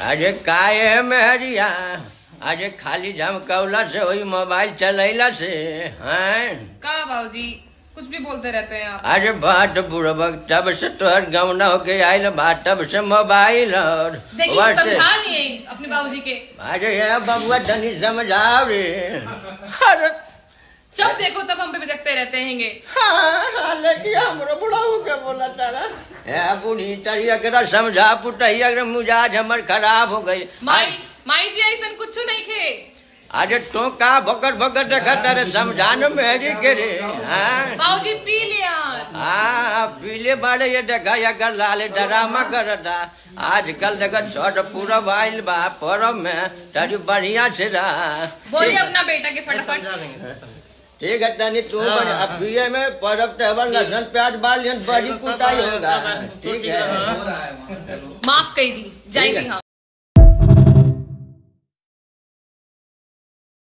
अरे काय है मेहरिया अरे खाली झमकौला से वही मोबाइल चलैला से हैं का बाबूजी कुछ भी बोलते रहते हैं आप। अरे बाट बुढ़बक तब से तोहर गौना होके आयल बा तब से मोबाइल और देखिए समझा लिए अपने बाबूजी के। अरे ये बबुआ तनी समझाओ रे। अरे जब देखो तब हम पे बिदकते रहते हैंगे। हाँ, लेकिन हमरो बुढ़ाऊ के बोला तारा ए बूढ़ी तरी अगर समझा पुटही अगर मिजाज हमर खराब हो गई। माई जी ऐसा कुछ नहीं थे। अरे तो का भोकर भोकर देखा तारे समझानो मेरी के रे। बाबूजी पी लिया। हाँ पीले बाड़े ये देखा अगर लाले ड्रामा करता आजकल देखा छोट पूरा आइल बा परब में तारी बढ़िया से रहा। बोलिए अपना बेटा के फटाफट। ठीक है तनी तू अब बीए में परब टेबल लहसुन प्याज बाल बड़ी कुटाई होगा। ठीक है माफ कर दी जाएगी। हाँ